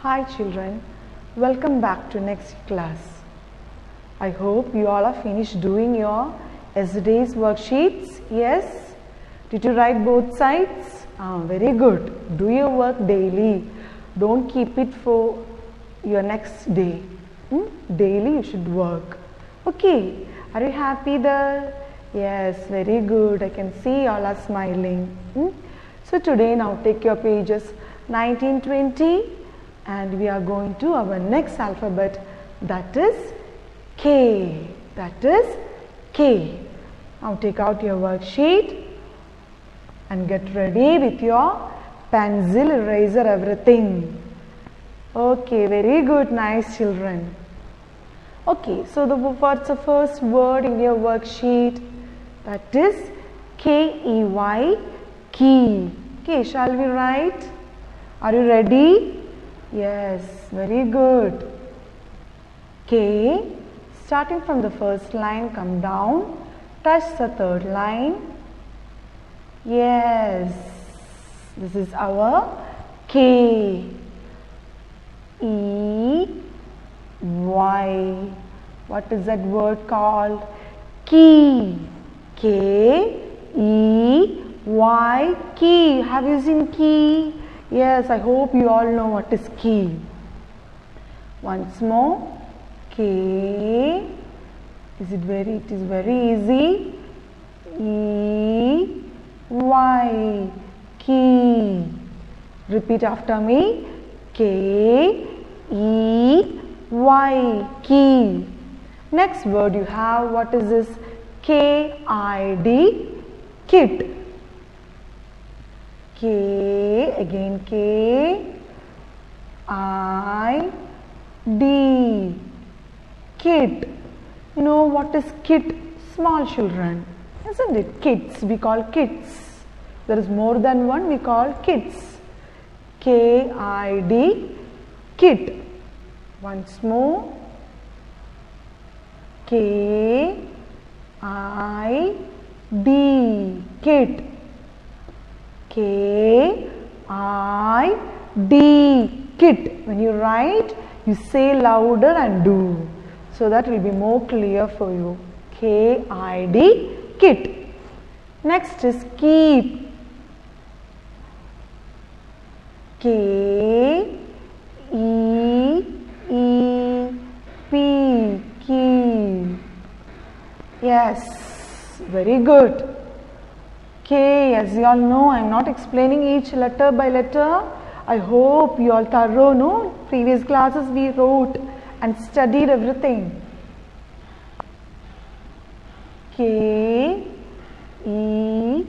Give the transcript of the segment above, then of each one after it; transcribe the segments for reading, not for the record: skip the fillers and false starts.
Hi children, welcome back to next class. I hope you all are finished doing your yesterday's worksheets. Yes? Did you write both sides? Very good. Do your work daily. Don't keep it for your next day. Daily you should work. Okay. Are you happy there? Yes, very good. I can see all are smiling. So today now take your pages 19, 20 and we are going to our next alphabet, that is K. That is K. Now take out your worksheet and get ready with your pencil, eraser, everything. Okay, very good, nice children. Okay, so what's the first word in your worksheet? That is K-E-Y, key. Okay, shall we write? Are you ready? Yes, very good. K, starting from the first line, come down, touch the third line. Yes, this is our K. E, Y. What is that word called? Key. K, E, Y, key. Have you seen key? Yes, I hope you all know what is key. Once more. K. It is very easy. E, Y, key. Repeat after me. K, E, Y, key. Next word you have, what is this? K-I-D, kit. K, again K, I, D, kit. You know what is kit? Small children, isn't it? Kids, we call kids. There is more than one, we call kids. K-I-D, kit. Once more. K-I-D, kit. K-I-D, kit. When you write, you say louder and do. So that will be more clear for you. K-I-D, kit. Next is keep. K-E-E-P, keep. Yes, very good. K, as you all know, I am not explaining each letter by letter. I hope you all thorough, no? Previous classes we wrote and studied everything. K, E,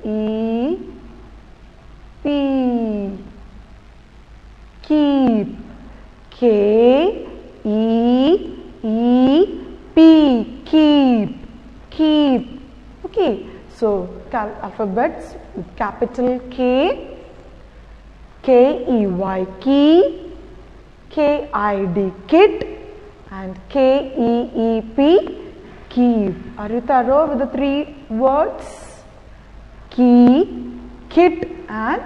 E, P, keep. K, E, E, P, keep. Keep. Okay. So, alphabets with capital K, K-E-Y, key, K-I-D, kit, and K-E-E-P, keep. Are you thorough with the three words? Key, kit, and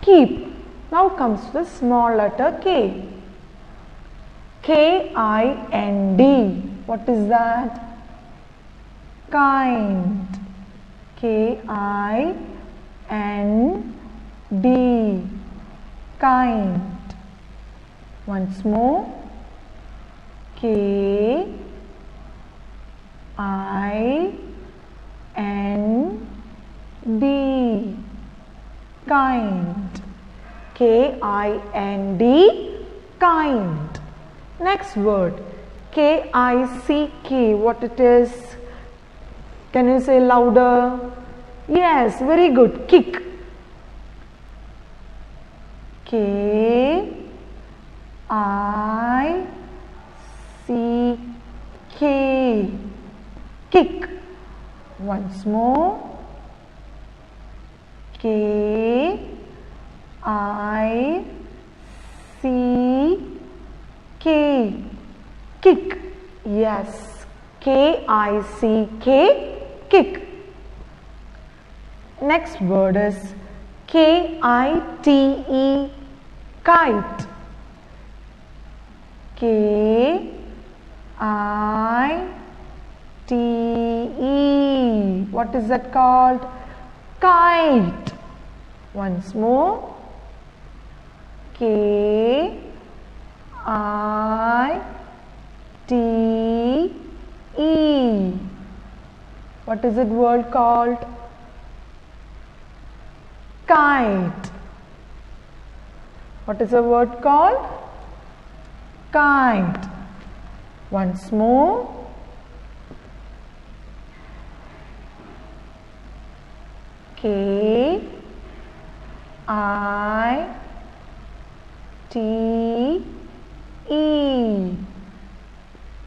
keep. Now comes to the small letter K. K-I-N-D. What is that? Kind. K-I-N-D, kind. Once more. K-I-N-D, kind. K-I-N-D, kind. Next word. K-I-C-K. What it is? Can you say louder? Yes, very good. Kick. K-I-C-K. Kick. Once more. K-I-C-K. Kick. Yes. K-I-C-K. Kick. Next word is K-I-T-E, kite. K-I-T-E. What is that called? Kite. Once more. K-I-T-E. What is that word called? Kite. What is the word called? Kite. Once more. K-I-T-E.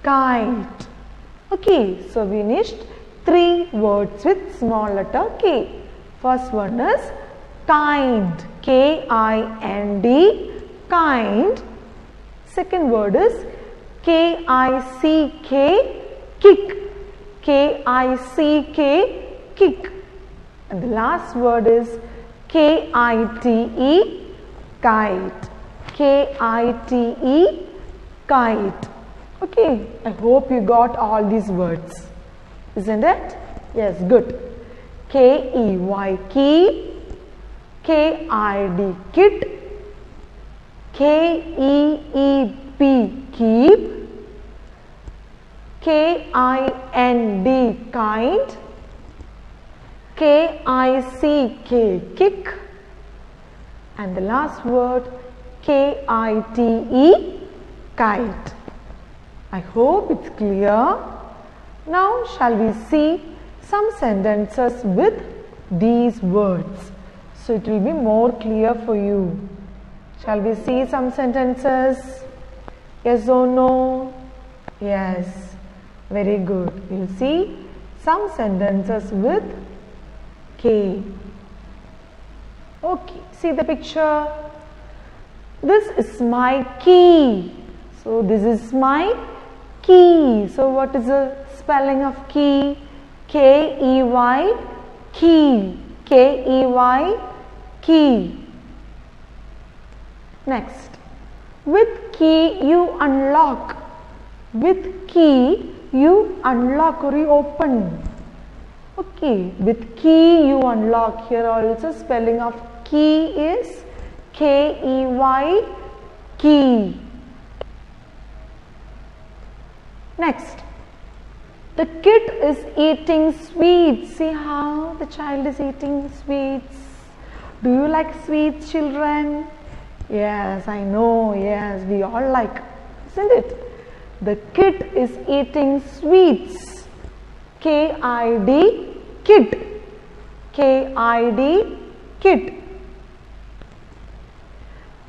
Kite. Okay, so we finished 3 words with small letter K. First one is kind. K-I-N-D. Kind. Second word is K-I-C-K. Kick. K-I-C-K. Kick. And the last word is K-I-T-E. Kite. K-I-T-E. Kite. Okay, I hope you got all these words. Isn't it? Yes, good. K-E-Y, key. K-I-D, kit. K-E-E-P, keep. K-I-N-D, kind. K-I-C-K, kick. And the last word K-I-T-E, kite. I hope it's clear. Now shall we see some sentences with these words. So it will be more clear for you. Shall we see some sentences? Yes or no? Yes. Very good. We'll see some sentences with K. Okay, see the picture. This is my key. So this is my key. So what is the spelling of key? K-E-Y, key. K-E-Y, key. Next, with key you unlock. With key you unlock or you open. Okay, with key you unlock. Here also spelling of key is K-E-Y, key. Next, the kid is eating sweets. See how the child is eating sweets. Do you like sweets, children? Yes, I know. Yes, we all like, isn't it? The kid is eating sweets. K-I-D, kid. K-I-D, kid.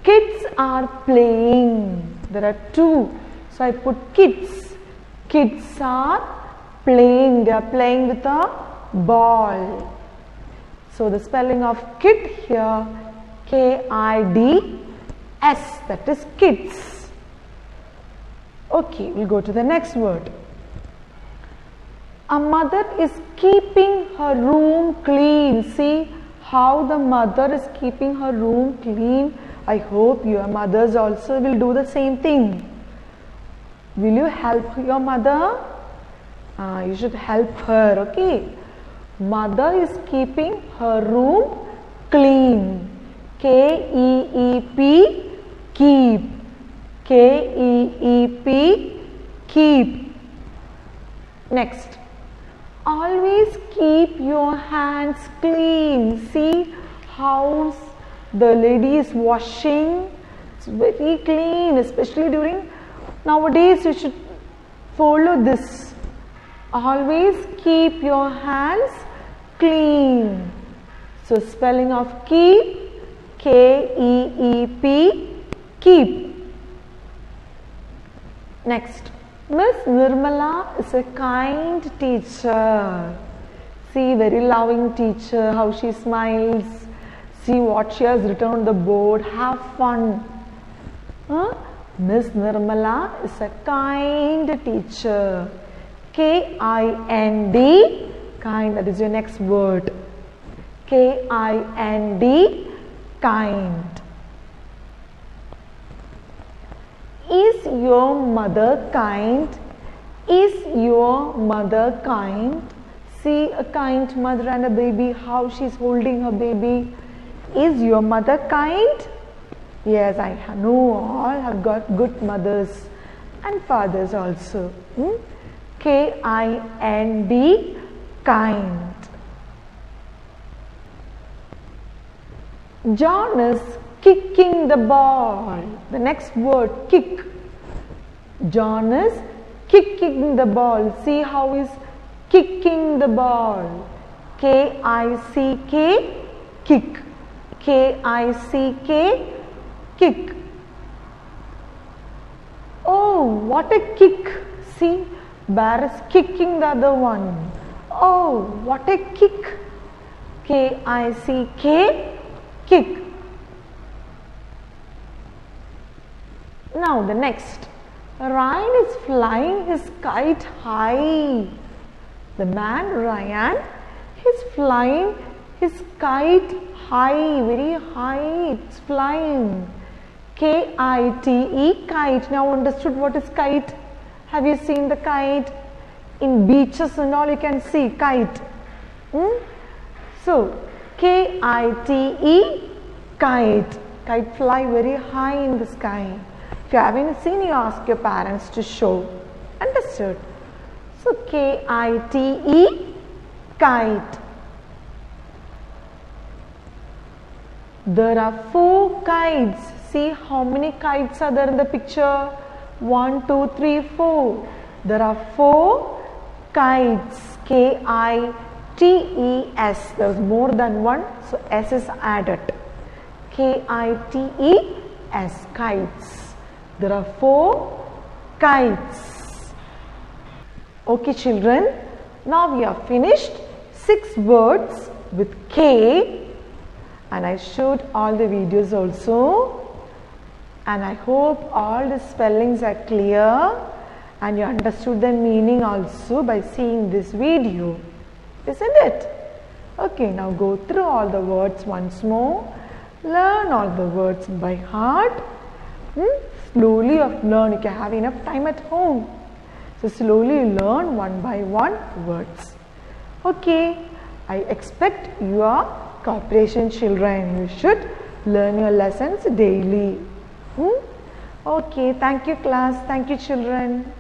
Kids are playing. There are 2. So I put kids. Kids are playing. They are playing with a ball. So the spelling of kid here, K-I-D-S, that is kids. Okay, we'll go to the next word. A mother is keeping her room clean. See how the mother is keeping her room clean. I hope your mothers also will do the same thing. Will you help your mother? You should help her, okay? Mother is keeping her room clean. K-E-E-P, keep. K-E-E-P, keep. Next, always keep your hands clean. See how the lady is washing. It's very clean, especially during nowadays. You should follow this. Always keep your hands clean. So spelling of keep, K-E-E-P, keep. Next, Miss Nirmala is a kind teacher. See, very loving teacher, how she smiles. See what she has written on the board. Have fun. Miss Nirmala is a kind teacher. K-I-N-D, kind, that is your next word. K-I-N-D, kind. Is your mother kind? Is your mother kind? See a kind mother and a baby, how she's holding her baby. Is your mother kind? Yes, I know all have got good mothers and fathers also. K-I-N-D, kind. John is kicking the ball. The next word, kick. John is kicking the ball. See how he's kicking the ball. K-I-C-K, kick. K-I-C-K, kick. Oh, what a kick. See, bear is kicking the other one. Oh, what a kick. K-I-C-K, kick. Now the next. Ryan is flying his kite high. The man Ryan is flying his kite high, very high. It's flying. K-I-T-E, kite. Now understood what is kite? Have you seen the kite? In beaches and all you can see kite. So, K-I-T-E, kite. Kite fly very high in the sky. If you haven't seen, you ask your parents to show. Understood? So, K-I-T-E, kite. There are 4 kites. See how many kites are there in the picture? 1, 2, 3, 4. There are 4 kites. K-I-T-E-S. There is more than one, so S is added. K-I-T-E-S, kites. There are 4 kites. Okay, children. Now we have finished 6 words with K. And I showed all the videos also. And I hope all the spellings are clear and you understood the meaning also by seeing this video. Isn't it? Okay, now go through all the words once more. Learn all the words by heart. Slowly you have to learn if you have enough time at home. So slowly learn one by one words. Okay, I expect your cooperation, children. You should learn your lessons daily. Okay, thank you class. Thank you children.